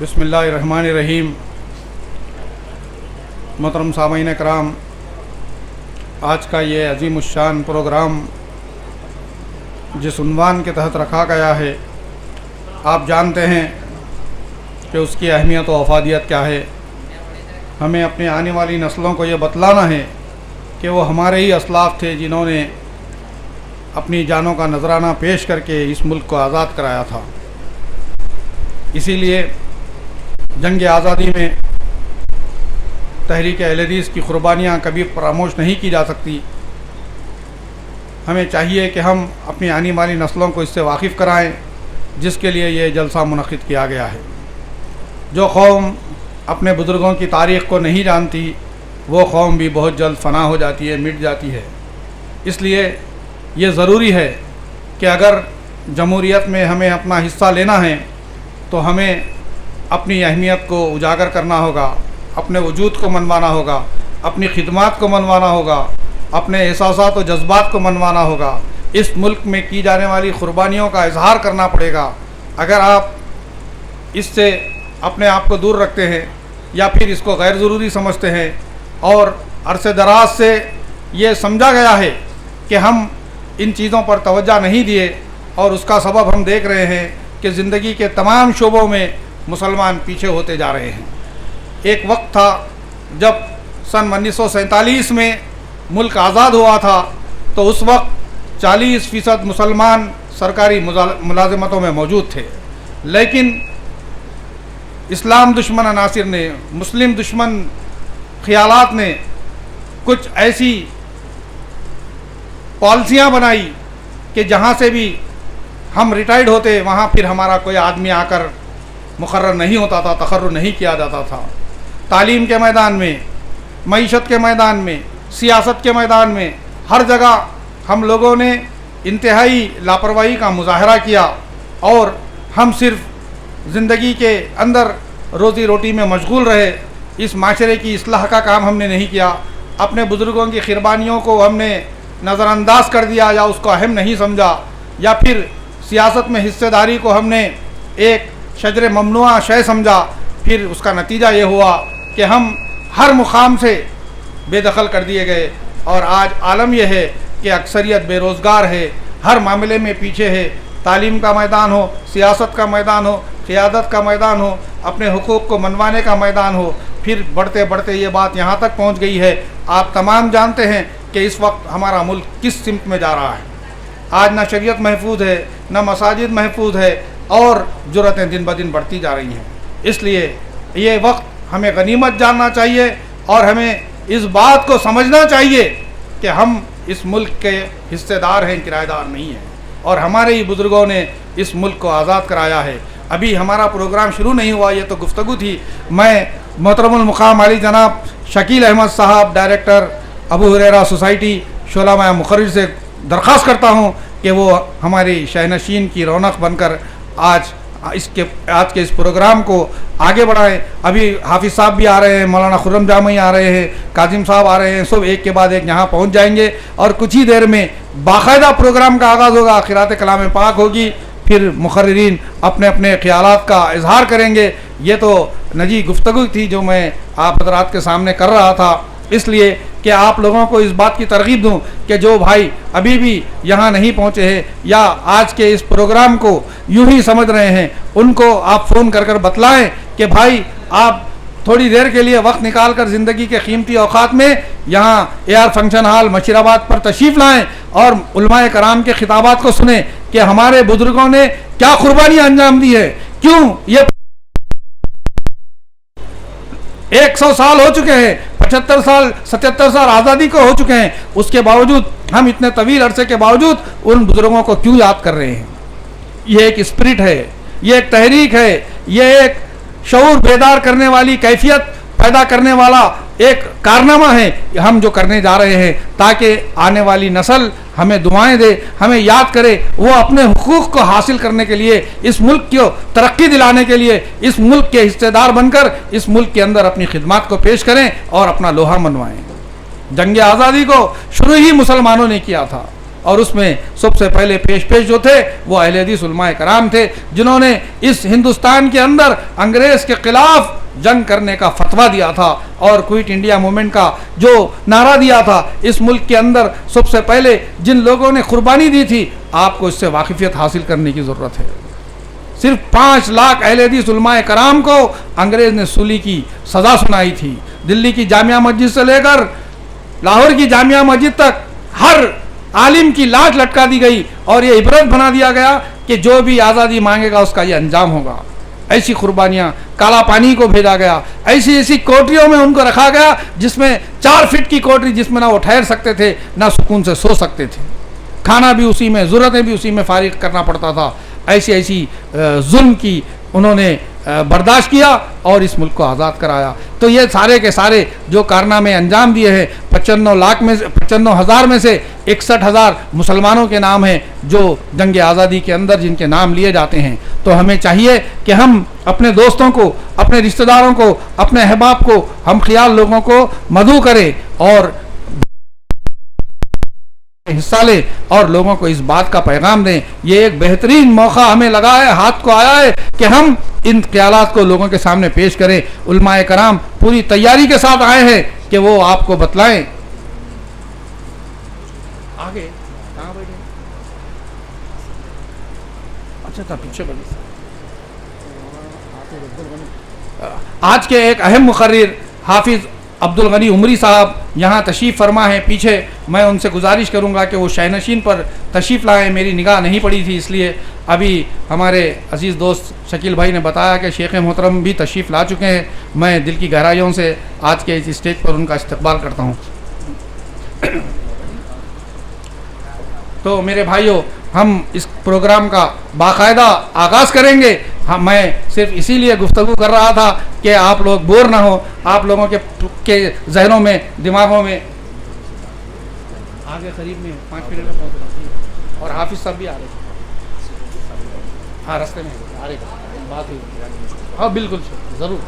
بسم اللہ الرحمن الرحیم۔ محترم سامعین کرام، آج کا یہ عظیم الشان پروگرام جس عنوان کے تحت رکھا گیا ہے، آپ جانتے ہیں کہ اس کی اہمیت و افادیت کیا ہے۔ ہمیں اپنے آنے والی نسلوں کو یہ بتلانا ہے کہ وہ ہمارے ہی اسلاف تھے جنہوں نے اپنی جانوں کا نذرانہ پیش کر کے اس ملک کو آزاد کرایا تھا۔ اسی لیے جنگ آزادی میں تحریک اہل حدیث کی قربانیاں کبھی فراموش نہیں کی جا سکتی۔ ہمیں چاہیے کہ ہم اپنی آنے والی نسلوں کو اس سے واقف کرائیں، جس کے لیے یہ جلسہ منعقد کیا گیا ہے۔ جو قوم اپنے بزرگوں کی تاریخ کو نہیں جانتی، وہ قوم بھی بہت جلد فنا ہو جاتی ہے، مٹ جاتی ہے۔ اس لیے یہ ضروری ہے کہ اگر جمہوریت میں ہمیں اپنا حصہ لینا ہے تو ہمیں اپنی اہمیت کو اجاگر کرنا ہوگا، اپنے وجود کو منوانا ہوگا، اپنی خدمات کو منوانا ہوگا، اپنے احساسات و جذبات کو منوانا ہوگا۔ اس ملک میں کی جانے والی قربانیوں کا اظہار کرنا پڑے گا۔ اگر آپ اس سے اپنے آپ کو دور رکھتے ہیں یا پھر اس کو غیر ضروری سمجھتے ہیں، اور عرصے دراز سے یہ سمجھا گیا ہے کہ ہم ان چیزوں پر توجہ نہیں دیے، اور اس کا سبب ہم دیکھ رہے ہیں کہ زندگی کے تمام شعبوں میں مسلمان پیچھے ہوتے جا رہے ہیں۔ ایک وقت تھا جب سن 1947 میں ملک آزاد ہوا تھا، تو اس وقت 40% مسلمان سرکاری ملازمتوں میں موجود تھے، لیکن اسلام دشمن عناصر نے، مسلم دشمن خیالات نے کچھ ایسی پالیسیاں بنائی کہ جہاں سے بھی ہم ریٹائرڈ ہوتے وہاں پھر ہمارا کوئی آدمی آ کر مقرر نہیں ہوتا تھا، تقرر نہیں کیا جاتا تھا۔ تعلیم کے میدان میں، معیشت کے میدان میں، سیاست کے میدان میں، ہر جگہ ہم لوگوں نے انتہائی لاپرواہی کا مظاہرہ کیا، اور ہم صرف زندگی کے اندر روزی روٹی میں مشغول رہے۔ اس معاشرے کی اصلاح کا کام ہم نے نہیں کیا، اپنے بزرگوں کی قربانیوں کو ہم نے نظر انداز کر دیا یا اس کو اہم نہیں سمجھا، یا پھر سیاست میں حصہ داری کو ہم نے ایک شجر ممنوع شے سمجھا۔ پھر اس کا نتیجہ یہ ہوا کہ ہم ہر مقام سے بے دخل کر دیے گئے، اور آج عالم یہ ہے کہ اکثریت بے روزگار ہے، ہر معاملے میں پیچھے ہے۔ تعلیم کا میدان ہو، سیاست کا میدان ہو، قیادت کا میدان ہو، اپنے حقوق کو منوانے کا میدان ہو، پھر بڑھتے بڑھتے یہ بات یہاں تک پہنچ گئی ہے۔ آپ تمام جانتے ہیں کہ اس وقت ہمارا ملک کس سمت میں جا رہا ہے۔ آج نہ شریعت محفوظ ہے، نہ مساجد محفوظ ہے، اور جرأتیں دن بدن بڑھتی جا رہی ہیں۔ اس لیے یہ وقت ہمیں غنیمت جاننا چاہیے، اور ہمیں اس بات کو سمجھنا چاہیے کہ ہم اس ملک کے حصے دار ہیں، کرایہ دار نہیں ہیں، اور ہمارے ہی بزرگوں نے اس ملک کو آزاد کرایا ہے۔ ابھی ہمارا پروگرام شروع نہیں ہوا، یہ تو گفتگو تھی۔ میں محترم المقام علی جناب شکیل احمد صاحب، ڈائریکٹر ابو ہریرہ سوسائٹی شعلہ ماہ مقرر سے درخواست کرتا ہوں کہ وہ ہماری شہنشین کی رونق بن کر آج کے اس پروگرام کو آگے بڑھائیں۔ ابھی حافظ صاحب بھی آ رہے ہیں، مولانا خرم جامعی آ رہے ہیں، کاظم صاحب آ رہے ہیں، سب ایک کے بعد ایک یہاں پہنچ جائیں گے، اور کچھ ہی دیر میں باقاعدہ پروگرام کا آغاز ہوگا، قرأت کلام پاک ہوگی، پھر مقررین اپنے اپنے خیالات کا اظہار کریں گے۔ یہ تو نجی گفتگو تھی جو میں آپ حضرات کے سامنے کر رہا تھا، اس لیے کہ آپ لوگوں کو اس بات کی ترغیب دوں کہ جو بھائی ابھی بھی یہاں نہیں پہنچے ہیں یا آج کے اس پروگرام کو یوں ہی سمجھ رہے ہیں، ان کو آپ فون کر کر بتلائیں کہ بھائی آپ تھوڑی دیر کے لیے وقت نکال کر زندگی کے قیمتی اوقات میں یہاں اے آر فنکشن ہال مشیر آباد پر تشریف لائیں، اور علماء کرام کے خطابات کو سنیں کہ ہمارے بزرگوں نے کیا قربانیاں انجام دی ہے۔ کیوں یہ 100 سال ہو چکے ہیں، 75 سال 77 سال آزادی کو ہو چکے ہیں، اس کے باوجود ہم اتنے طویل عرصے کے باوجود ان بزرگوں کو کیوں یاد کر رہے ہیں؟ یہ ایک اسپرٹ ہے، یہ ایک تحریک ہے، یہ ایک شعور بیدار کرنے والی کیفیت پیدا کرنے والا ایک کارنامہ ہے ہم جو کرنے جا رہے ہیں، تاکہ آنے والی نسل ہمیں دعائیں دے، ہمیں یاد کرے، وہ اپنے حقوق کو حاصل کرنے کے لیے، اس ملک کو ترقی دلانے کے لیے، اس ملک کے حصے دار بن کر اس ملک کے اندر اپنی خدمات کو پیش کریں اور اپنا لوہا منوائیں۔ جنگ آزادی کو شروع ہی مسلمانوں نے کیا تھا، اور اس میں سب سے پہلے پیش جو تھے وہ اہل حدیث علماء کرام تھے، جنہوں نے اس ہندوستان کے اندر انگریز کے خلاف جنگ کرنے کا فتویٰ دیا تھا اور کوئٹ انڈیا موومنٹ کا جو نعرہ دیا تھا۔ اس ملک کے اندر سب سے پہلے جن لوگوں نے قربانی دی تھی، آپ کو اس سے واقفیت حاصل کرنے کی ضرورت ہے۔ صرف 5 لاکھ اہل حدیث علماء کرام کو انگریز نے سولی کی سزا سنائی تھی۔ دلی کی جامعہ مسجد سے لے کر لاہور کی جامعہ مسجد تک ہر عالم کی لاش لٹکا دی گئی اور یہ عبرت بنا دیا گیا کہ جو بھی آزادی مانگے گا اس کا یہ انجام ہوگا۔ ایسی قربانیاں، کالا پانی کو بھیجا گیا، ایسی کوٹریوں میں ان کو رکھا گیا جس میں 4 فٹ کی کوٹری، جس میں نہ وہ ٹھہر سکتے تھے نہ سکون سے سو سکتے تھے، کھانا بھی اسی میں، ضرورتیں بھی اسی میں فارغ کرنا پڑتا تھا۔ ایسی ظلم کی انہوں نے برداشت کیا اور اس ملک کو آزاد کرایا۔ تو یہ سارے کے سارے جو کارنامے انجام دیے ہیں، 95,000 میں سے 61,000 مسلمانوں کے نام ہیں جو جنگ آزادی کے اندر جن کے نام لیے جاتے ہیں۔ تو ہمیں چاہیے کہ ہم اپنے دوستوں کو، اپنے رشتہ داروں کو، اپنے احباب کو، ہم خیال لوگوں کو مدعو کریں اور حصہ لیں اور لوگوں کو اس بات کا پیغام دیں۔ یہ ایک بہترین موقع ہمیں لگا ہے، ہاتھ کو آیا ہے کہ ہم ان خیالات کو لوگوں کے سامنے پیش کریں۔ علماء کرام پوری تیاری کے ساتھ آئے ہیں کہ وہ آپ کو بتلائیں۔ آگے کہاں بیٹھے؟ اچھا پیچھے بڑھیں۔ آج کے ایک اہم مقرر حافظ عبدالغنی عمری صاحب یہاں تشریف فرما ہے پیچھے، میں ان سے گزارش کروں گا کہ وہ شاہنشین پر تشریف لائیں۔ میری نگاہ نہیں پڑی تھی، اس لیے ابھی ہمارے عزیز دوست شکیل بھائی نے بتایا کہ شیخ محترم بھی تشریف لا چکے ہیں۔ میں دل کی گہرائیوں سے آج کے اس اسٹیج پر ان کا استقبال کرتا ہوں۔ تو میرے بھائیوں، ہم اس پروگرام کا باقاعدہ آغاز کریں گے۔ میں صرف اسی لیے گفتگو کر رہا تھا کہ آپ لوگ بور نہ ہو، آپ لوگوں کے ذہنوں میں، دماغوں میں آگے قریب میں 5 منٹ میں پہنچ رہا اور حافظ صاحب بھی آ رہے ہیں، ہاں رستے میں آ رہے بات ہوئی، ہاں بالکل ضرور۔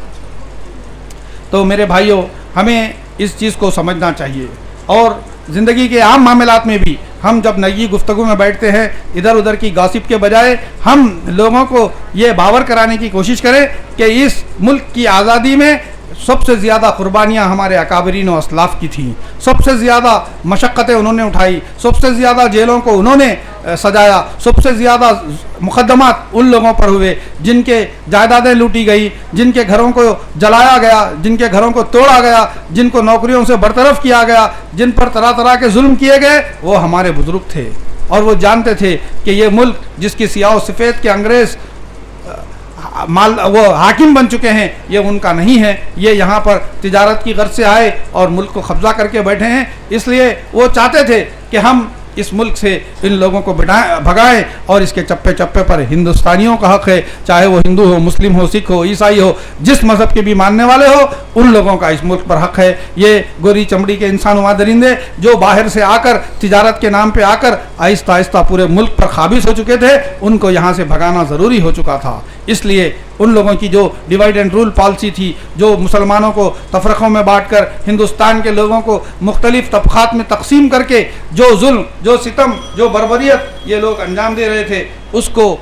تو میرے بھائیوں، ہمیں اس چیز کو سمجھنا چاہیے اور زندگی کے عام معاملات میں بھی ہم جب نئی گفتگو میں بیٹھتے ہیں، ادھر ادھر کی گاسپ کے بجائے ہم لوگوں کو یہ باور کرانے کی کوشش کریں کہ اس ملک کی آزادی میں سب سے زیادہ قربانیاں ہمارے اکابرین و اسلاف کی تھیں، سب سے زیادہ مشقتیں انہوں نے اٹھائی، سب سے زیادہ جیلوں کو انہوں نے سجایا، سب سے زیادہ مقدمات ان لوگوں پر ہوئے جن کے جائیدادیں لوٹی گئی، جن کے گھروں کو جلایا گیا، جن کے گھروں کو توڑا گیا، جن کو نوکریوں سے برطرف کیا گیا، جن پر طرح طرح کے ظلم کیے گئے، وہ ہمارے بزرگ تھے اور وہ جانتے تھے کہ یہ ملک جس کی سیاہ و سفید کے انگریز وہ حاکم بن چکے ہیں، یہ ان کا نہیں ہے، یہ یہاں پر تجارت کی غرض سے آئے اور ملک کو قبضہ کر کے بیٹھے ہیں۔ اس لیے وہ چاہتے تھے کہ ہم اس ملک سے ان لوگوں کو بھگائیں اور اس کے چپے چپے پر ہندوستانیوں کا حق ہے، چاہے وہ ہندو ہو، مسلم ہو، سکھ ہو، عیسائی ہو، جس مذہب کے بھی ماننے والے ہو، ان لوگوں کا اس ملک پر حق ہے۔ یہ گوری چمڑی کے انسان نما درندے جو باہر سے آ کر تجارت کے نام پہ آ کر آہستہ آہستہ پورے ملک پر قابض ہو چکے تھے، ان کو یہاں سے بھگانا ضروری ہو چکا تھا۔ اس لیے ان لوگوں کی جو ڈیوائڈ اینڈ رول پالیسی تھی، جو مسلمانوں کو تفرقوں میں بانٹ کر ہندوستان کے لوگوں کو مختلف طبقات میں تقسیم کر کے جو ظلم، جو ستم، جو بربریت یہ لوگ انجام دے رہے تھے، اس کو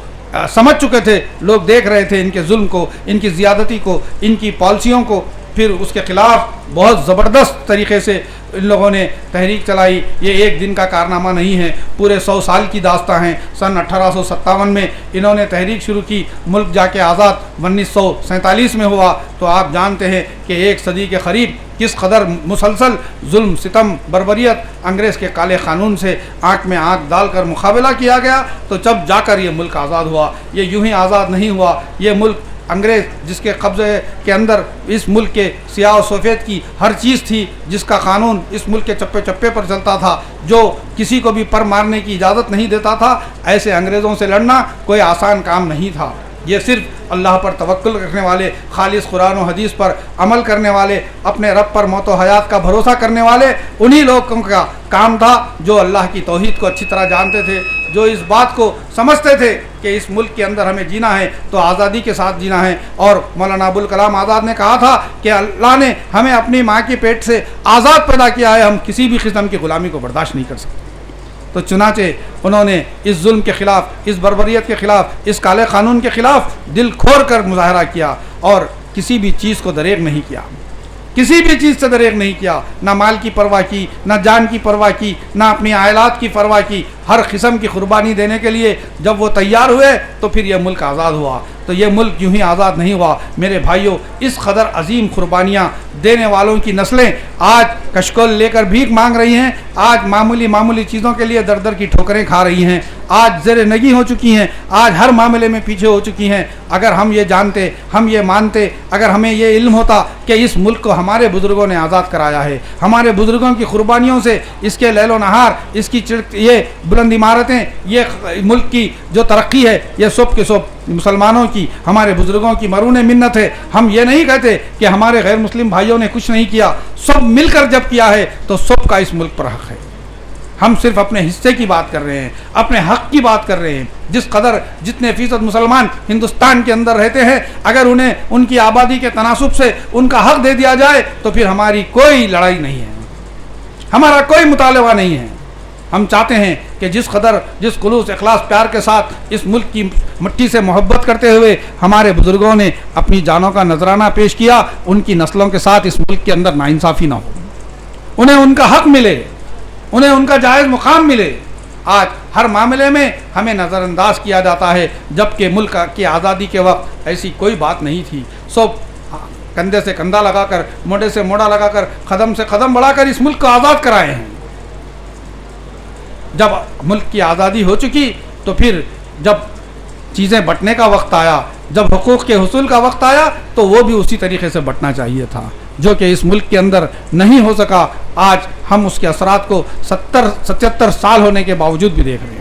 سمجھ چکے تھے، لوگ دیکھ رہے تھے ان کے ظلم کو، ان کی زیادتی کو، ان کی پالیسیوں کو۔ پھر اس کے خلاف بہت زبردست طریقے سے ان لوگوں نے تحریک چلائی۔ یہ ایک دن کا کارنامہ نہیں ہے، پورے 100 سال کی داستان ہے۔ سن 1857 میں انہوں نے تحریک شروع کی، ملک جا کے آزاد 1947 میں ہوا۔ تو آپ جانتے ہیں کہ 1 صدی کے قریب کس قدر مسلسل ظلم، ستم، بربریت انگریز کے کالے قانون سے آنکھ میں آنکھ ڈال کر مقابلہ کیا گیا۔ تو جب جا کر یہ ملک آزاد ہوا، یہ یوں ہی آزاد نہیں ہوا۔ یہ ملک انگریز جس کے قبضے کے اندر اس ملک کے سیاہ و سفید کی ہر چیز تھی، جس کا قانون اس ملک کے چپے چپے پر چلتا تھا، جو کسی کو بھی پر مارنے کی اجازت نہیں دیتا تھا، ایسے انگریزوں سے لڑنا کوئی آسان کام نہیں تھا۔ یہ صرف اللہ پر توکل رکھنے والے، خالص قرآن و حدیث پر عمل کرنے والے، اپنے رب پر موت و حیات کا بھروسہ کرنے والے انہی لوگوں کا کام تھا جو اللہ کی توحید کو اچھی طرح جانتے تھے، جو اس بات کو سمجھتے تھے کہ اس ملک کے اندر ہمیں جینا ہے تو آزادی کے ساتھ جینا ہے۔ اور مولانا ابوالکلام آزاد نے کہا تھا کہ اللہ نے ہمیں اپنی ماں کے پیٹ سے آزاد پیدا کیا ہے، ہم کسی بھی قسم کی غلامی کو برداشت نہیں کر سکتے۔ تو چنانچہ انہوں نے اس ظلم کے خلاف، اس بربریت کے خلاف، اس کالے قانون کے خلاف دل کھول کر مظاہرہ کیا اور کسی بھی چیز کو دریغ نہیں کیا، کسی بھی چیز سے دریغ نہیں کیا، نہ مال کی پرواہ کی، نہ جان کی پرواہ کی، نہ اپنی عائلات کی پرواہ کی، ہر قسم کی قربانی دینے کے لیے جب وہ تیار ہوئے تو پھر یہ ملک آزاد ہوا۔ تو یہ ملک یوں ہی آزاد نہیں ہوا میرے بھائیوں، اس قدر عظیم قربانیاں دینے والوں کی نسلیں آج کشکول لے کر بھیک مانگ رہی ہیں، آج معمولی چیزوں کے لیے در در کی ٹھوکریں کھا رہی ہیں، آج زیر نگی ہو چکی ہیں، آج ہر معاملے میں پیچھے ہو چکی ہیں۔ اگر ہم یہ جانتے، ہم یہ مانتے، اگر ہمیں یہ علم ہوتا کہ اس ملک کو ہمارے بزرگوں نے آزاد کرایا ہے، ہمارے بزرگوں کی قربانیوں سے اس کے لیل و نہار، اس کی یہ بلند عمارتیں، یہ ملک کی جو ترقی ہے، یہ سب کے سب مسلمانوں کی، ہمارے بزرگوں کی مرہون منت ہے۔ ہم یہ نہیں کہتے کہ ہمارے غیر مسلم بھائیوں نے کچھ نہیں کیا، سب مل کر جب کیا ہے تو سب کا اس ملک پر حق ہے۔ ہم صرف اپنے حصے کی بات کر رہے ہیں، اپنے حق کی بات کر رہے ہیں۔ جتنے فیصد مسلمان ہندوستان کے اندر رہتے ہیں، اگر انہیں ان کی آبادی کے تناسب سے ان کا حق دے دیا جائے تو پھر ہماری کوئی لڑائی نہیں ہے، ہمارا کوئی مطالبہ نہیں ہے۔ ہم چاہتے ہیں کہ جس خلوص اخلاص پیار کے ساتھ اس ملک کی مٹی سے محبت کرتے ہوئے ہمارے بزرگوں نے اپنی جانوں کا نذرانہ پیش کیا، ان کی نسلوں کے ساتھ اس ملک کے اندر ناانصافی نہ ہو، انہیں ان کا حق ملے، انہیں ان کا جائز مقام ملے۔ آج ہر معاملے میں ہمیں نظر انداز کیا جاتا ہے، جبکہ ملک کی آزادی کے وقت ایسی کوئی بات نہیں تھی۔ سب کندھے سے کندھا لگا کر، موڑے سے موڑا لگا کر، قدم سے قدم بڑھا کر اس ملک کو آزاد کرائے ہیں۔ جب ملک کی آزادی ہو چکی تو پھر جب چیزیں بٹنے کا وقت آیا، جب حقوق کے حصول کا وقت آیا تو وہ بھی اسی طریقے سے بٹنا چاہیے تھا، جو کہ اس ملک کے اندر نہیں ہو سکا۔ آج ہم اس کے اثرات کو 77 سال ہونے کے باوجود بھی دیکھ رہے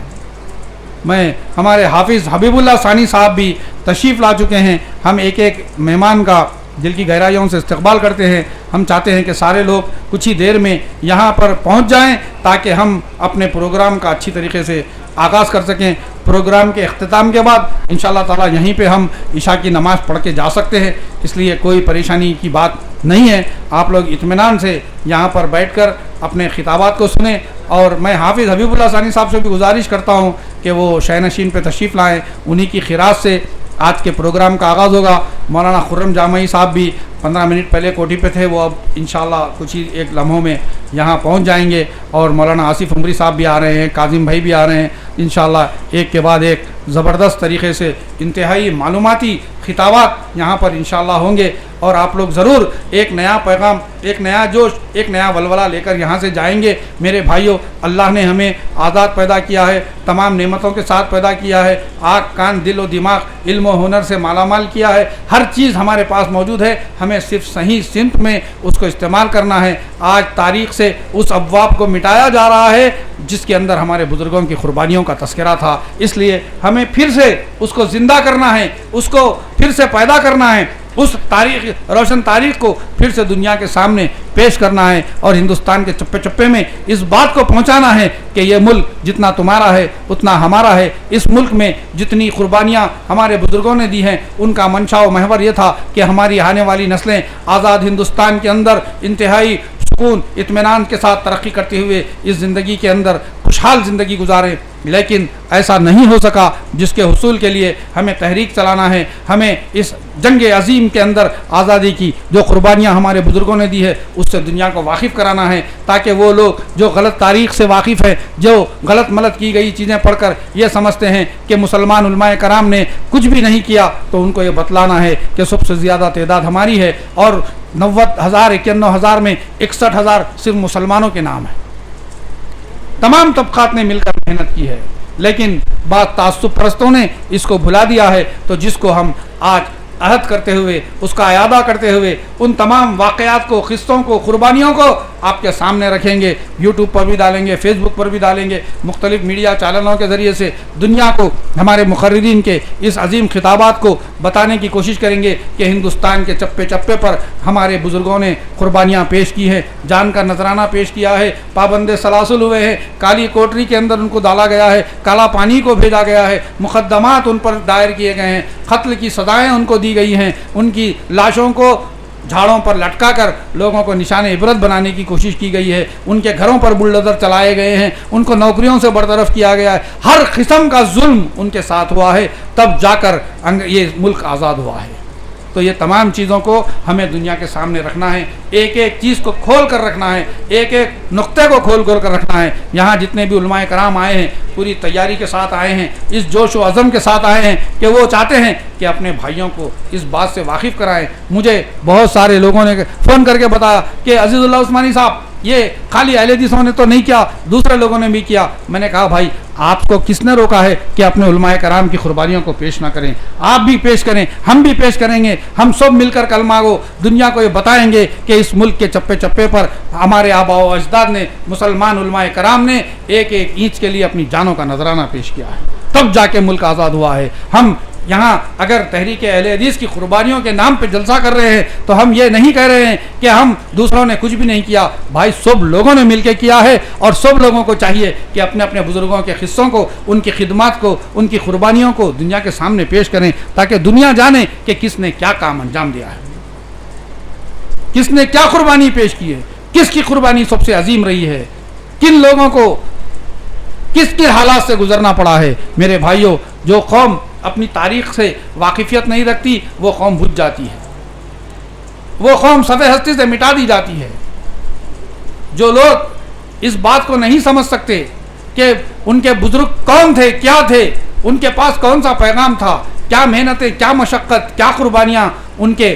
ہیں۔ ہمارے حافظ حبیب اللہ ثانی صاحب بھی تشریف لا چکے ہیں۔ ہم ایک مہمان کا دل کی گہرائیوں سے استقبال کرتے ہیں۔ ہم چاہتے ہیں کہ سارے لوگ کچھ ہی دیر میں یہاں پر پہنچ جائیں تاکہ ہم اپنے پروگرام کا اچھی طریقے سے آغاز کر سکیں۔ پروگرام کے اختتام کے بعد انشاءاللہ تعالی یہیں پہ ہم عشاء کی نماز پڑھ کے جا سکتے ہیں، اس لیے کوئی پریشانی کی بات نہیں ہے۔ آپ لوگ اطمینان سے یہاں پر بیٹھ کر اپنے خطابات کو سنیں، اور میں حافظ حبیب اللہ ثانی صاحب سے بھی گزارش کرتا ہوں کہ وہ شینشین پہ تشریف لائیں، انہی کی خراج سے آج کے پروگرام کا آغاز ہوگا۔ مولانا خرم جامعی صاحب بھی 15 منٹ پہلے کوٹھی پہ تھے، وہ اب انشاءاللہ کچھ ہی ایک لمحوں میں یہاں پہنچ جائیں گے، اور مولانا آصف عمری صاحب بھی آ رہے ہیں، کاظم بھائی بھی آ رہے ہیں۔ انشاءاللہ ایک کے بعد ایک زبردست طریقے سے انتہائی معلوماتی خطابات یہاں پر انشاءاللہ ہوں گے، اور آپ لوگ ضرور ایک نیا پیغام، ایک نیا جوش، ایک نیا ولولہ لے کر یہاں سے جائیں گے۔ میرے بھائیوں، اللہ نے ہمیں آزاد پیدا کیا ہے، تمام نعمتوں کے ساتھ پیدا کیا ہے، آنکھ کان دل و دماغ علم و ہنر سے مالا مال کیا ہے، ہر چیز ہمارے پاس موجود ہے، ہمیں صرف صحیح سمت میں اس کو استعمال کرنا ہے۔ آج تاریخ سے اس ابواب کو مٹایا جا رہا ہے جس کے اندر ہمارے بزرگوں کی قربانیوں کا تذکرہ تھا، اس لیے ہمیں پھر سے اس کو زندہ کرنا ہے، اس کو پھر سے پیدا کرنا ہے، اس روشن تاریخ کو پھر سے دنیا کے سامنے پیش کرنا ہے، اور ہندوستان کے چپے چپے میں اس بات کو پہنچانا ہے کہ یہ ملک جتنا تمہارا ہے اتنا ہمارا ہے۔ اس ملک میں جتنی قربانیاں ہمارے بزرگوں نے دی ہیں، ان کا منشا و محور یہ تھا کہ ہماری آنے والی نسلیں آزاد ہندوستان کے اندر انتہائی سکون اطمینان کے ساتھ ترقی کرتے ہوئے اس زندگی کے اندر خوشحال زندگی گزاریں، لیکن ایسا نہیں ہو سکا، جس کے حصول کے لیے ہمیں تحریک چلانا ہے، ہمیں اس جنگ عظیم کے اندر آزادی کی جو قربانیاں ہمارے بزرگوں نے دی ہے اس سے دنیا کو واقف کرانا ہے، تاکہ وہ لوگ جو غلط تاریخ سے واقف ہیں، جو غلط ملت کی گئی چیزیں پڑھ کر یہ سمجھتے ہیں کہ مسلمان علماء کرام نے کچھ بھی نہیں کیا، تو ان کو یہ بتلانا ہے کہ سب سے زیادہ تعداد ہماری ہے، اور 90,000 91,000 میں 61,000 صرف مسلمانوں کے نام ہیں۔ تمام طبقات نے مل کر محنت کی ہے، لیکن بعض تعصب پرستوں نے اس کو بھلا دیا ہے۔ تو جس کو ہم آج عہد کرتے ہوئے، اس کا اعادہ کرتے ہوئے، ان تمام واقعات کو، قصوں کو، قربانیوں کو آپ کے سامنے رکھیں گے، یوٹیوب پر بھی ڈالیں گے، فیس بک پر بھی ڈالیں گے، مختلف میڈیا چینلوں کے ذریعے سے دنیا کو ہمارے مقررین کے اس عظیم خطابات کو بتانے کی کوشش کریں گے کہ ہندوستان کے چپے چپے پر ہمارے بزرگوں نے قربانیاں پیش کی ہیں، جان کا نذرانہ پیش کیا ہے، پابند سلاسل ہوئے ہیں، کالی کوٹری کے اندر ان کو ڈالا گیا ہے، کالا پانی کو بھیجا گیا ہے، مقدمات ان پر دائر کیے گئے ہیں، قتل کی سزائیں ان کو دی گئی ہیں، ان کی لاشوں کو جھاڑوں پر لٹکا کر لوگوں کو نشان عبرت بنانے کی کوشش کی گئی ہے، ان کے گھروں پر بلڈوزر چلائے گئے ہیں، ان کو نوکریوں سے برطرف کیا گیا ہے، ہر قسم کا ظلم ان کے ساتھ ہوا ہے، تب جا کر یہ ملک آزاد ہوا ہے۔ تو یہ تمام چیزوں کو ہمیں دنیا کے سامنے رکھنا ہے، ایک ایک چیز کو کھول کر رکھنا ہے، ایک ایک نقطے کو کھول کر رکھنا ہے۔ یہاں جتنے بھی علماء کرام آئے ہیں پوری تیاری کے ساتھ آئے ہیں، اس جوش و عزم کے ساتھ آئے ہیں کہ وہ چاہتے ہیں کہ اپنے بھائیوں کو اس بات سے واقف کرائیں۔ مجھے بہت سارے لوگوں نے فون کر کے بتایا کہ عزیز اللہ عثمانی صاحب یہ خالی اہل حدیثوں نے تو نہیں کیا، دوسرے لوگوں نے بھی کیا۔ میں نے کہا بھائی آپ کو کس نے روکا ہے کہ اپنے علماء کرام کی قربانیوں کو پیش نہ کریں؟ آپ بھی پیش کریں، ہم بھی پیش کریں گے، ہم سب مل کر کلمہ گو دنیا کو یہ بتائیں گے کہ اس ملک کے چپے چپے پر ہمارے آباء و اجداد نے، مسلمان علماء کرام نے ایک ایک اینچ کے لیے اپنی جانوں کا نذرانہ پیش کیا ہے، تب جا کے ملک آزاد ہوا ہے۔ ہم یہاں اگر تحریک اہل حدیث کی قربانیوں کے نام پہ جلسہ کر رہے ہیں تو ہم یہ نہیں کہہ رہے ہیں کہ ہم دوسروں نے کچھ بھی نہیں کیا، بھائی سب لوگوں نے مل کے کیا ہے، اور سب لوگوں کو چاہیے کہ اپنے اپنے بزرگوں کے قصوں کو، ان کی خدمات کو، ان کی قربانیوں کو دنیا کے سامنے پیش کریں، تاکہ دنیا جانے کہ کس نے کیا کام انجام دیا ہے، کس نے کیا قربانی پیش کی ہے، کس کی قربانی سب سے عظیم رہی ہے، کن لوگوں کو کس کے حالات سے گزرنا پڑا ہے۔ میرے بھائیوں، جو قوم اپنی تاریخ سے واقفیت نہیں رکھتی وہ قوم بھج جاتی ہے، وہ قوم صفحہ ہستی سے مٹا دی جاتی ہے۔ جو لوگ اس بات کو نہیں سمجھ سکتے کہ ان کے بزرگ کون تھے، کیا تھے، ان کے پاس کون سا پیغام تھا، کیا محنتیں، کیا مشقت، کیا قربانیاں ان کے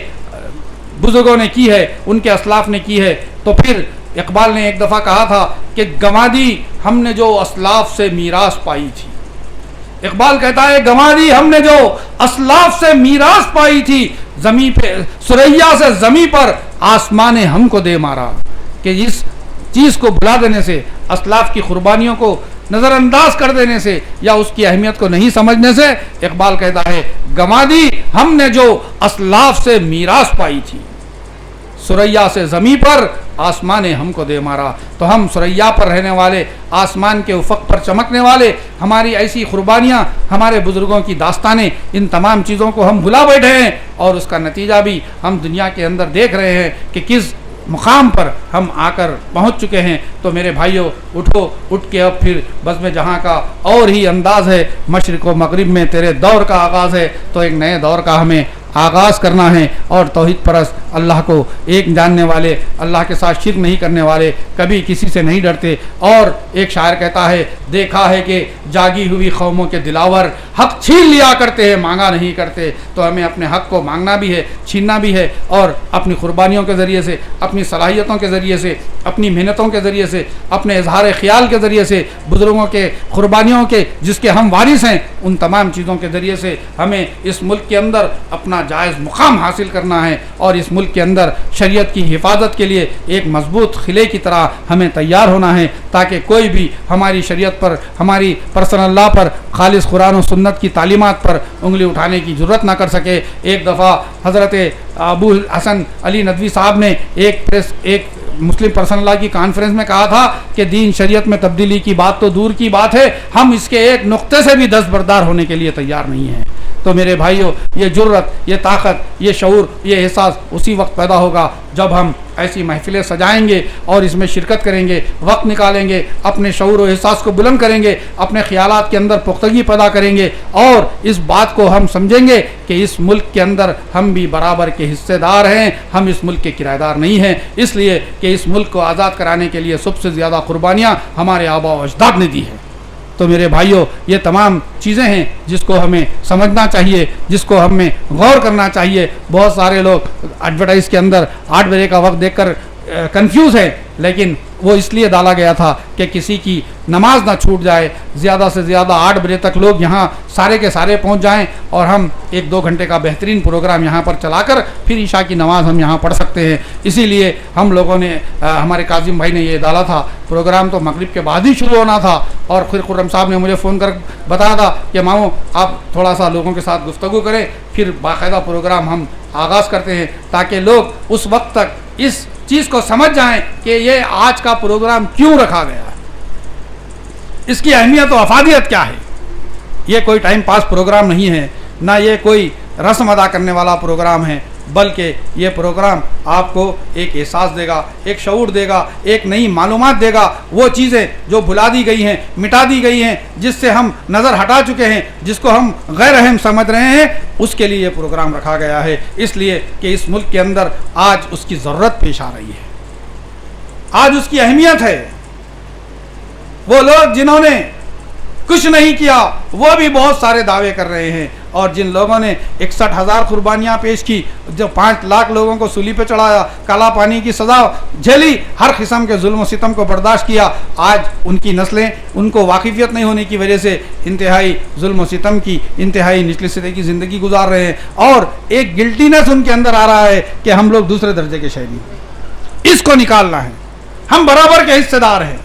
بزرگوں نے کی ہے، ان کے اسلاف نے کی ہے، تو پھر اقبال نے ایک دفعہ کہا تھا کہ گنوا دی ہم نے جو اسلاف سے میراث پائی تھی۔ اقبال کہتا ہے گنوا دی ہم نے جو اسلاف سے میراث پائی تھی، زمین پہ سریا سے زمین پر آسمان نے ہم کو دے مارا۔ کہ اس چیز کو بھلا دینے سے، اسلاف کی قربانیوں کو نظر انداز کر دینے سے یا اس کی اہمیت کو نہیں سمجھنے سے، اقبال کہتا ہے گنوا دی ہم نے جو اسلاف سے میراث پائی تھی، سریا سے زمین پر آسمان نے ہم کو دے مارا۔ تو ہم سریا پر رہنے والے، آسمان کے افق پر چمکنے والے، ہماری ایسی قربانیاں، ہمارے بزرگوں کی داستانیں، ان تمام چیزوں کو ہم بھلا بیٹھے ہیں، اور اس کا نتیجہ بھی ہم دنیا کے اندر دیکھ رہے ہیں کہ کس مقام پر ہم آ کر پہنچ چکے ہیں۔ تو میرے بھائیوں، اٹھو، اٹھ کے اب پھر بزم جہاں کا اور ہی انداز ہے، مشرق و مغرب میں تیرے دور کا آغاز ہے، تو ایک نئے دور کا ہمیں آغاز کرنا ہے، اور توحید پرست، اللہ کو ایک جاننے والے، اللہ کے ساتھ شرک نہیں کرنے والے، کبھی کسی سے نہیں ڈرتے۔ اور ایک شاعر کہتا ہے دیکھا ہے کہ جاگی ہوئی قوموں کے دلاور حق چھین لیا کرتے ہیں، مانگا نہیں کرتے۔ تو ہمیں اپنے حق کو مانگنا بھی ہے، چھیننا بھی ہے، اور اپنی قربانیوں کے ذریعے سے، اپنی صلاحیتوں کے ذریعے سے، اپنی محنتوں کے ذریعے سے، اپنے اظہار خیال کے ذریعے سے، بزرگوں کے قربانیوں کے جس کے ہم وارث ہیں، ان تمام چیزوں کے ذریعے سے ہمیں اس ملک کے اندر اپنا جائز مقام حاصل کرنا ہے، اور اس ملک کے اندر شریعت کی حفاظت کے لیے ایک مضبوط قلعے کی طرح ہمیں تیار ہونا ہے، تاکہ کوئی بھی ہماری شریعت پر، ہماری پرسنل لا پر، خالص قرآن و سنت کی تعلیمات پر انگلی اٹھانے کی جرت نہ کر سکے۔ ایک دفعہ حضرت ابو حسن علی ندوی صاحب نے ایک مسلم پرسنل لا کی کانفرنس میں کہا تھا کہ دین شریعت میں تبدیلی کی بات تو دور کی بات ہے، ہم اس کے ایک نقطے سے بھی دستبردار ہونے کے لیے تیار نہیں ہیں۔ تو میرے بھائیوں، یہ جرت، یہ طاقت، یہ شعور، یہ احساس اسی وقت پیدا ہوگا جب ہم ایسی محفلیں سجائیں گے اور اس میں شرکت کریں گے، وقت نکالیں گے، اپنے شعور و احساس کو بلند کریں گے، اپنے خیالات کے اندر پختگی پیدا کریں گے، اور اس بات کو ہم سمجھیں گے کہ اس ملک کے اندر ہم بھی برابر کے حصے دار ہیں، ہم اس ملک کے کرایہ دار نہیں ہیں، اس لیے کہ اس ملک کو آزاد کرانے کے لیے سب سے زیادہ قربانیاں ہمارے آباء و اجداد نے دی ہیں۔ تو میرے بھائیوں، یہ تمام چیزیں ہیں جس کو ہمیں سمجھنا چاہیے، جس کو ہمیں غور کرنا چاہیے۔ بہت سارے لوگ ایڈورٹائز کے اندر 8 بجے کا وقت دیکھ کر کنفیوز ہیں، لیکن وہ اس لیے ڈالا گیا تھا کہ کسی کی نماز نہ چھوٹ جائے، زیادہ سے زیادہ 8 بجے تک لوگ یہاں سارے کے سارے پہنچ جائیں، اور ہم 1-2 گھنٹے کا بہترین پروگرام یہاں پر چلا کر پھر عشاء کی نماز ہم یہاں پڑھ سکتے ہیں۔ اسی لیے ہم لوگوں نے، ہمارے کاظم بھائی نے یہ ڈالا تھا، پروگرام تو مغرب کے بعد ہی شروع ہونا تھا، اور پھر خرم صاحب نے مجھے فون کر بتایا تھا کہ ماموں آپ تھوڑا سا لوگوں کے ساتھ گفتگو کریں، پھر باقاعدہ پروگرام ہم آغاز کرتے ہیں، تاکہ لوگ اس وقت تک اس چیز کو سمجھ جائیں کہ یہ آج کا پروگرام کیوں رکھا گیا ہے، اس کی اہمیت و افادیت کیا ہے۔ یہ کوئی ٹائم پاس پروگرام نہیں ہے، نہ یہ کوئی رسم ادا کرنے والا پروگرام ہے، بلکہ یہ پروگرام آپ کو ایک احساس دے گا, ایک شعور دے گا, ایک نئی معلومات دے گا. وہ چیزیں جو بھلا دی گئی ہیں, مٹا دی گئی ہیں, جس سے ہم نظر ہٹا چکے ہیں, جس کو ہم غیر اہم سمجھ رہے ہیں, اس کے لیے یہ پروگرام رکھا گیا ہے. اس لیے کہ اس ملک کے اندر آج اس کی ضرورت پیش آ رہی ہے, آج اس کی اہمیت ہے. وہ لوگ جنہوں نے کچھ نہیں کیا وہ بھی بہت سارے دعوے کر رہے ہیں, اور جن لوگوں نے 61,000 قربانیاں پیش کی, جو 5 لاکھ لوگوں کو سولی پہ چڑھایا, کالا پانی کی سزا جھیلی, ہر قسم کے ظلم و ستم کو برداشت کیا, آج ان کی نسلیں ان کو واقفیت نہیں ہونے کی وجہ سے انتہائی ظلم و ستم کی, انتہائی نچلے سطح کی زندگی گزار رہے ہیں, اور ایک گلٹینس ان کے اندر آ رہا ہے کہ ہم لوگ دوسرے درجے کے شہری ہیں. اس کو نکالنا ہے. ہم برابر کے حصے دار ہیں,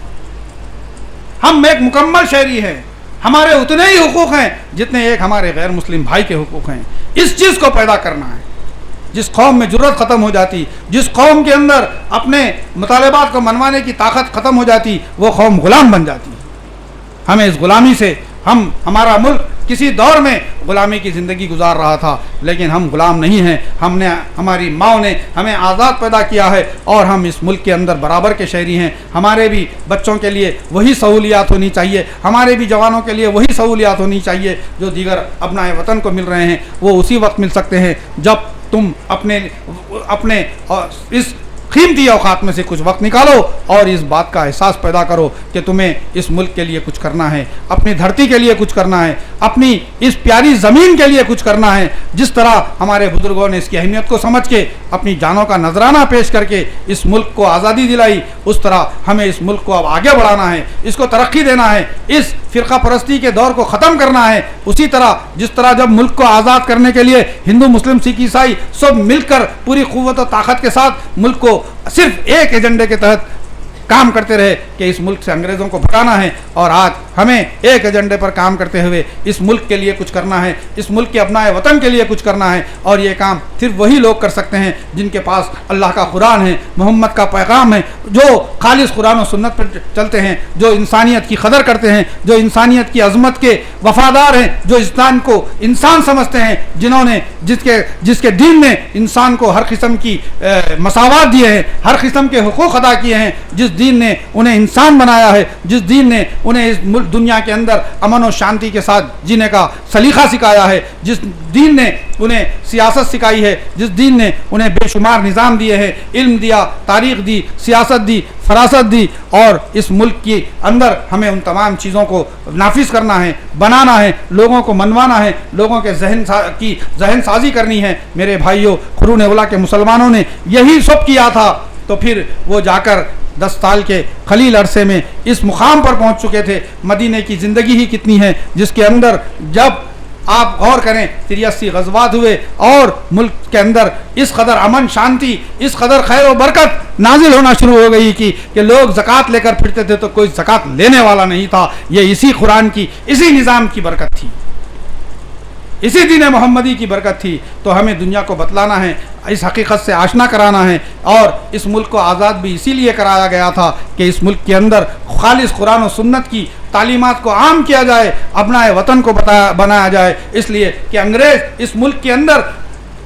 ہم ایک مکمل شہری ہیں, ہمارے اتنے ہی حقوق ہیں جتنے ایک ہمارے غیر مسلم بھائی کے حقوق ہیں. اس چیز کو پیدا کرنا ہے. جس قوم میں جرت ختم ہو جاتی, جس قوم کے اندر اپنے مطالبات کو منوانے کی طاقت ختم ہو جاتی, وہ قوم غلام بن جاتی. ہمیں اس غلامی سے, ہمارا ملک کسی دور میں غلامی کی زندگی گزار رہا تھا, لیکن ہم غلام نہیں ہیں. ہماری ماں نے ہمیں آزاد پیدا کیا ہے, اور ہم اس ملک کے اندر برابر کے شہری ہیں. ہمارے بھی بچوں کے لیے وہی سہولیات ہونی چاہیے, ہمارے بھی جوانوں کے لیے وہی سہولیات ہونی چاہیے جو دیگر ابنائے وطن کو مل رہے ہیں. وہ اسی وقت مل سکتے ہیں جب تم اپنے اس قیمتی اوقات میں سے کچھ وقت نکالو اور اس بات کا احساس پیدا کرو کہ تمہیں اس ملک کے لیے کچھ کرنا ہے, اپنی دھرتی کے لیے کچھ کرنا ہے, اپنی اس پیاری زمین کے لیے کچھ کرنا ہے. جس طرح ہمارے بزرگوں نے اس کی اہمیت کو سمجھ کے اپنی جانوں کا نذرانہ پیش کر کے اس ملک کو آزادی دلائی, اس طرح ہمیں اس ملک کو اب آگے بڑھانا ہے, اس کو ترقی دینا ہے, اس فرقہ پرستی کے دور کو ختم کرنا ہے. اسی طرح جس طرح جب ملک کو آزاد کرنے کے لیے ہندو, مسلم, سکھ, عیسائی سب مل کر پوری قوت و طاقت کے ساتھ ملک کو صرف ایک ایجنڈے کے تحت کام کرتے رہے کہ اس ملک سے انگریزوں کو بھگانا ہے, اور آج ہمیں ایک ایجنڈے پر کام کرتے ہوئے اس ملک کے لیے کچھ کرنا ہے, اس ملک کے ابنائے وطن کے لیے کچھ کرنا ہے. اور یہ کام صرف وہی لوگ کر سکتے ہیں جن کے پاس اللہ کا قرآن ہے, محمد کا پیغام ہے, جو خالص قرآن و سنت پر چلتے ہیں, جو انسانیت کی قدر کرتے ہیں, جو انسانیت کی عظمت کے وفادار ہیں, جو انسان کو انسان سمجھتے ہیں, جنہوں نے جس کے دین نے انسان کو ہر قسم کی مساوات دیے ہیں, ہر قسم کے حقوق ادا کیے ہیں, جس دین نے انہیں انسان بنایا ہے, جس دین نے انہیں اس ملک دنیا کے اندر امن و شانتی کے ساتھ جینے کا سلیقہ سکھایا ہے, جس دین نے انہیں سیاست سکھائی ہے, جس دین نے انہیں بے شمار نظام دیے ہیں, علم دیا, تاریخ دی, سیاست دی, فراست دی, اور اس ملک کے اندر ہمیں ان تمام چیزوں کو نافذ کرنا ہے, بنانا ہے, لوگوں کو منوانا ہے, لوگوں کے ذہن سازی کرنی ہے. میرے بھائیوں, قرون اولیٰ کے مسلمانوں نے یہی سب کیا تھا, تو پھر وہ جا کر 10 سال کے قلیل عرصے میں اس مقام پر پہنچ چکے تھے. مدینے کی زندگی ہی کتنی ہے جس کے اندر جب آپ غور کریں 83 غزوات ہوئے, اور ملک کے اندر اس قدر امن شانتی, اس قدر خیر و برکت نازل ہونا شروع ہو گئی کہ لوگ زکوٰۃ لے کر پھرتے تھے تو کوئی زکوٰۃ لینے والا نہیں تھا. یہ اسی قرآن کی, اسی نظام کی برکت تھی, اسی دین محمدی کی برکت تھی. تو ہمیں دنیا کو بتلانا ہے, اس حقیقت سے آشنا کرانا ہے, اور اس ملک کو آزاد بھی اسی لیے کرایا گیا تھا کہ اس ملک کے اندر خالص قرآن و سنت کی تعلیمات کو عام کیا جائے, ابنائے وطن کو بنایا جائے. اس لیے کہ انگریز اس ملک کے اندر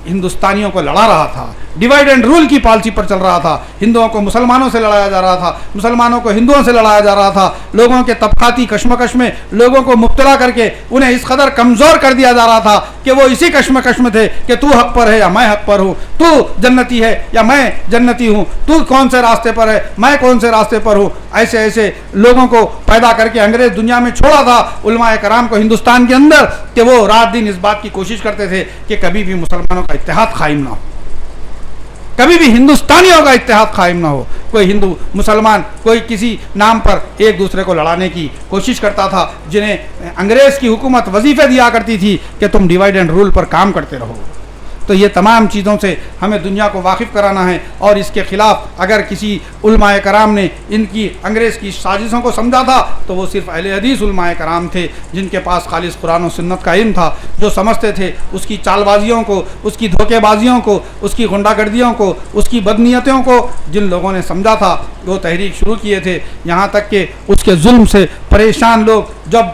ہندوستانیوں کو لڑا رہا تھا, ڈیوائڈ اینڈ رول کی پالیسی پر چل رہا تھا, ہندوؤں کو مسلمانوں سے لڑایا جا رہا تھا, مسلمانوں کو ہندوؤں سے لڑایا جا رہا تھا, لوگوں کے طبقاتی کشمکش میں لوگوں کو مبتلا کر کے انہیں اس قدر کمزور کر دیا جا رہا تھا کہ وہ اسی کشمکش میں تھے کہ تو حق پر ہے یا میں حق پر ہوں, تو جنتی ہے یا میں جنتی ہوں, تو کون سے راستے پر ہے, میں کون سے راستے پر ہوں. ایسے لوگوں کو پیدا کر کے انگریز دنیا میں چھوڑا تھا علماء کرام کو ہندوستان کے اندر, کہ وہ رات دن اس بات کی کوشش کرتے تھے کہ کبھی بھی مسلمانوں کا اتحاد قائم نہ ہو, کبھی بھی ہندوستانیوں کا اتحاد قائم نہ ہو. کوئی ہندو مسلمان کوئی کسی نام پر ایک دوسرے کو لڑانے کی کوشش کرتا تھا, جنہیں انگریز کی حکومت وظیفے دیا کرتی تھی کہ تم ڈیوائڈ اینڈ رول پر کام کرتے رہو. تو یہ تمام چیزوں سے ہمیں دنیا کو واقف کرانا ہے, اور اس کے خلاف اگر کسی علماء کرام نے ان کی انگریز کی سازشوں کو سمجھا تھا تو وہ صرف اہل حدیث علماء کرام تھے, جن کے پاس خالص قرآن و سنت کا علم تھا, جو سمجھتے تھے اس کی چال بازیوں کو, اس کی دھوکے بازیوں کو, اس کی غنڈہ گردیوں کو, اس کی بدنیتوں کو. جن لوگوں نے سمجھا تھا وہ تحریک شروع کیے تھے. یہاں تک کہ اس کے ظلم سے پریشان لوگ, جب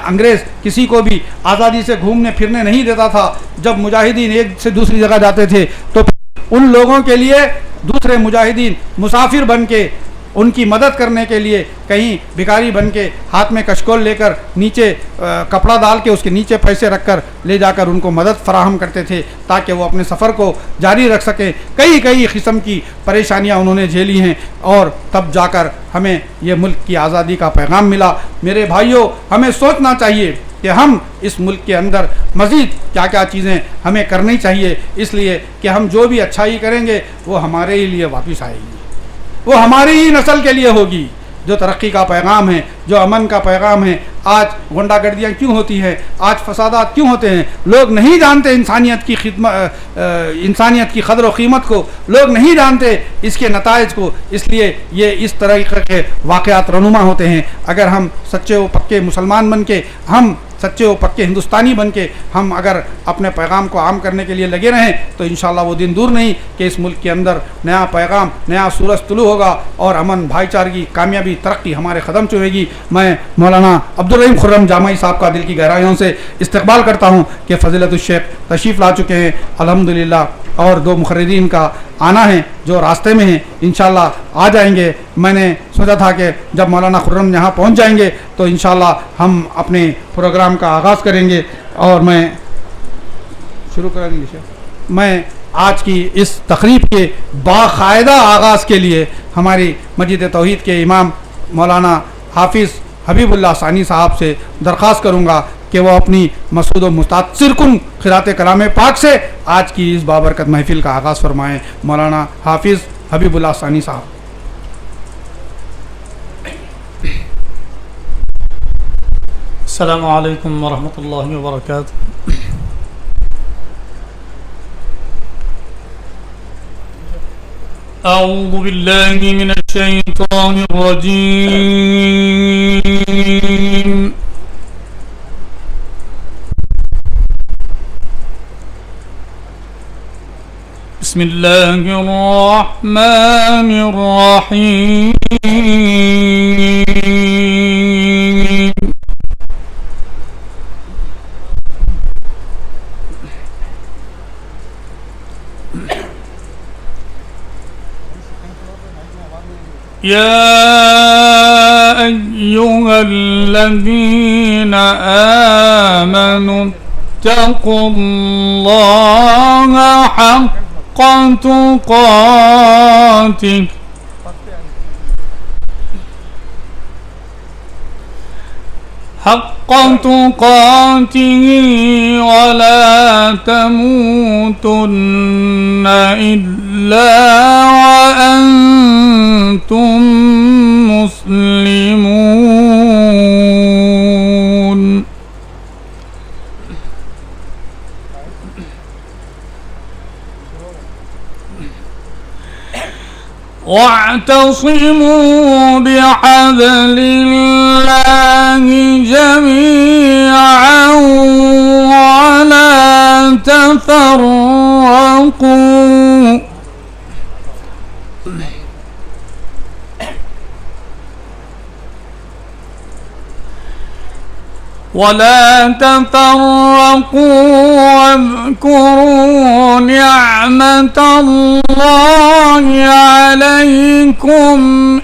انگریز کسی کو بھی آزادی سے گھومنے پھرنے نہیں دیتا تھا, جب مجاہدین ایک سے دوسری جگہ جاتے تھے تو ان لوگوں کے لیے دوسرے مجاہدین مسافر بن کے ان کی مدد کرنے کے لیے کہیں بھکاری بن کے ہاتھ میں کشکول لے کر نیچے کپڑا ڈال کے اس کے نیچے پیسے رکھ کر لے جا کر ان کو مدد فراہم کرتے تھے تاکہ وہ اپنے سفر کو جاری رکھ سکیں. کئی قسم کی پریشانیاں انہوں نے جھیلی ہیں اور تب جا کر ہمیں یہ ملک کی آزادی کا پیغام ملا. میرے بھائیوں, ہمیں سوچنا چاہیے کہ ہم اس ملک کے اندر مزید کیا کیا چیزیں ہمیں کرنی چاہیے, اس لیے کہ ہم جو بھی اچھائی کریں گے وہ ہمارے ہی لیے واپس آئے گی, وہ ہماری ہی نسل کے لیے ہوگی. جو ترقی کا پیغام ہے, جو امن کا پیغام ہے, آج غنڈہ گردیاں کیوں ہوتی ہیں, آج فسادات کیوں ہوتے ہیں؟ لوگ نہیں جانتے انسانیت کی خدمت, انسانیت کی قدر و قیمت کو لوگ نہیں جانتے, اس کے نتائج کو. اس لیے یہ اس طرح کے واقعات رونما ہوتے ہیں. اگر ہم سچے و پکے مسلمان بن کے, ہم سچے و پکے ہندوستانی بن کے ہم اگر اپنے پیغام کو عام کرنے کے لیے لگے رہیں تو انشاءاللہ وہ دن دور نہیں کہ اس ملک کے اندر نیا پیغام, نیا سورج طلوع ہوگا اور امن, بھائی چارگی, کامیابی, ترقی ہمارے قدم چومے گی. میں مولانا عبدالرحیم خرم جامعی صاحب کا دل کی گہرائیوں سے استقبال کرتا ہوں کہ فضیلت الشیخ تشریف لا چکے ہیں الحمدللہ, اور دو مقررین کا آنا ہے جو راستے میں ہیں, انشاءاللہ آ جائیں گے. میں نے سوچا تھا کہ جب مولانا خرم یہاں پہنچ جائیں گے تو انشاءاللہ ہم اپنے پروگرام کا آغاز کریں گے, اور میں شروع کریں گے. میں آج کی اس تقریب کے باقاعدہ آغاز کے لیے ہماری مسجد توحید کے امام مولانا حافظ حبیب اللہ ثانی صاحب سے درخواست کروں گا کہ وہ اپنی مسعود و متاثر کن قرات کلام پاک سے آج کی اس بابرکت محفل کا آغاز فرمائیں. مولانا حافظ حبیب اللہ ثانی صاحب. السلام علیکم ورحمۃ اللہ وبرکاتہ. اعوذ باللہ من الشیطان الرجیم. بسم اللہ الرحمن الرحیم. يا أيها الذين آمنوا اتقوا الله حق تقاته ولا تموتن إلا وأنتم مسلمون. واعتصموا بحبل الله جميعا ولا تفرقوا واذكروا نعمة الله عليكم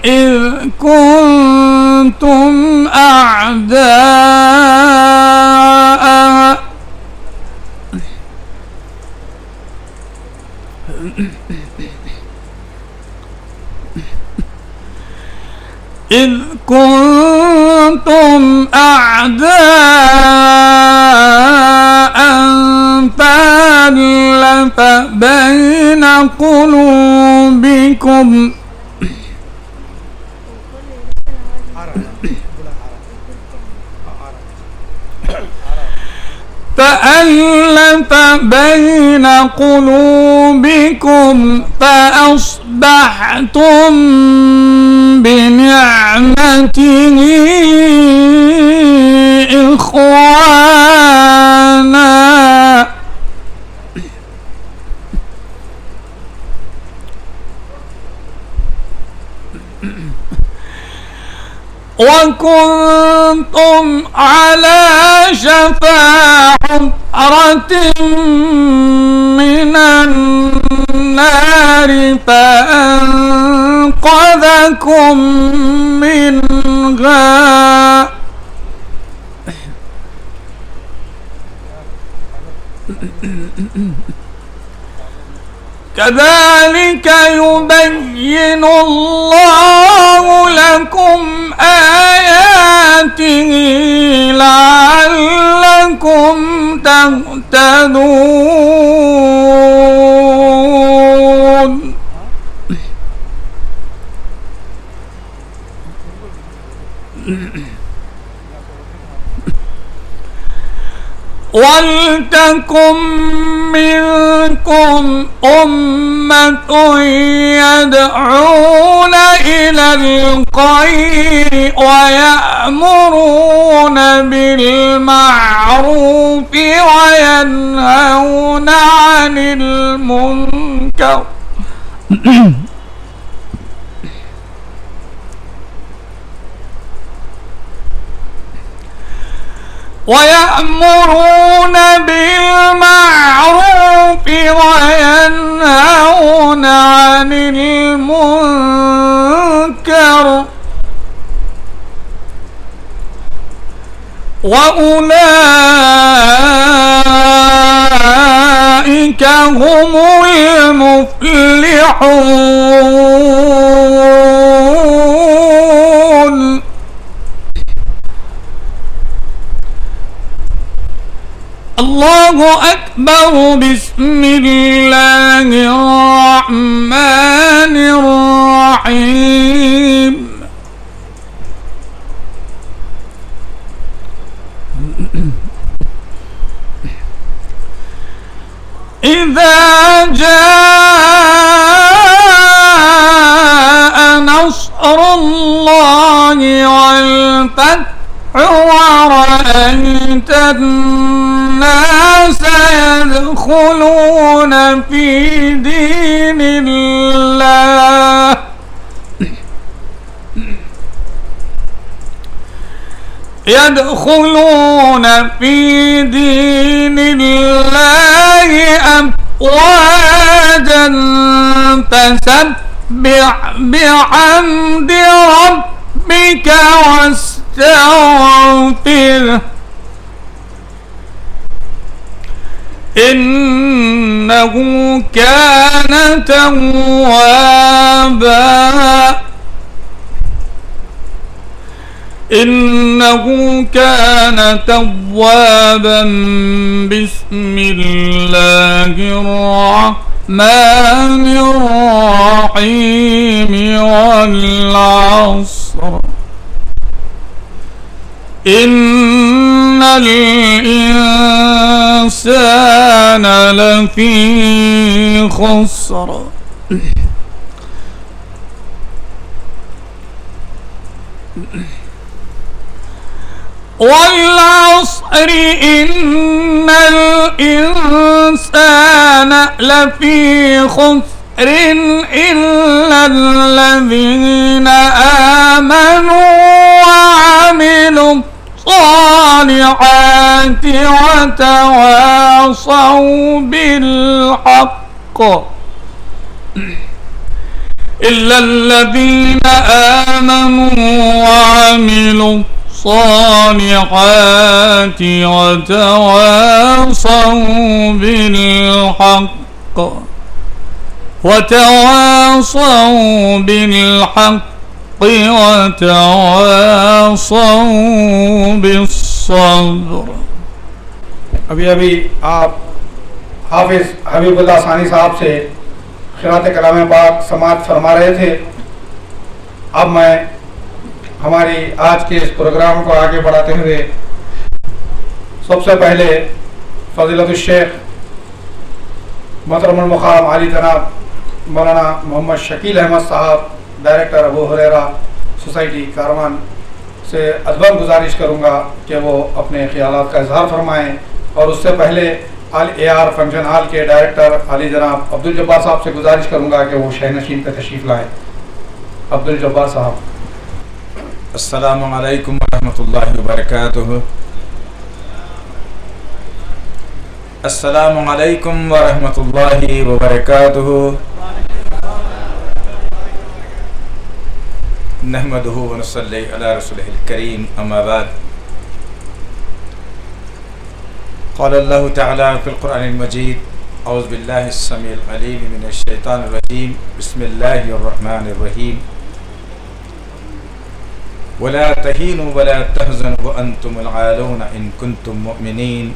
إذ كنتم أعداء فألف بين قلوبكم فأصبحتم بنعمته إخوانا وكنتم على شفا حفرة من النار فأنقذكم منها كذلك يبين الله لكم آياته لعلكم تهتدون. وَلْتَكُن مِّنكُمْ أُمَّةٌ يَدْعُونَ إِلَى الْخَيْرِ وَيَأْمُرُونَ بِالْمَعْرُوفِ وَيَنْهَوْنَ عَنِ الْمُنكَرِ وَيَأْمُرُونَ بِالْمَعْرُوفِ وَيَنْهَوْنَ عَنِ الْمُنكَرِ وَأُولَئِكَ هُمُ الْمُفْلِحُونَ. الله أكبر. بسم الله الرحمن الرحيم. إذا جاء نصر الله والفتح ورأيت الناس يدخلون في دين الله أفواجا فسبح بحمد ربك واستغفره إنه كان توابا. إنه كان توابا. بسم الله الرحمن الرحيم. والعصر إن الإنسان لفي خسر والعصر إن الإنسان لفي خسر إلا الذين آمنوا وعملوا الصالحات وتواصوا بالحق إلا الذين آمنوا وعملوا الصالحات وتواصوا بالحق وتواصوا بالصبر. ابھی آپ حافظ حبیب اللہ ثانی صاحب سے قرأت کلام پاک سماعت فرما رہے تھے. اب میں ہماری آج کے اس پروگرام کو آگے بڑھاتے ہوئے سب سے پہلے فضیلت الشیخ محترم المقام علی جناب مولانا محمد شکیل احمد صاحب ڈائریکٹر ابو ہریرہ سوسائٹی کاروان سے ادباً گزارش کروں گا کہ وہ اپنے خیالات کا اظہار فرمائیں. اور اس سے پہلے AR فنکشن ہال کے ڈائریکٹر علی جناب عبدالجبار صاحب سے گزارش کروں گا کہ وہ شہ نشین پہ تشریف لائیں. عبد الجبار صاحب. السلام علیکم ورحمۃ اللہ وبرکاتہ. السلام علیکم ورحمۃ اللہ وبرکاتہ. نحمدہ ونصلی علی رسولہ الکریم. اما بعد. قال اللہ تعالی فی القرآن المجید اعوذ باللہ السمیع العلیم من الشیطان الرجیم. بسم اللہ الرحمن الرحیم. ولا تهینوا ولا تحزنوا وانتم العالون ان کنتم مؤمنین.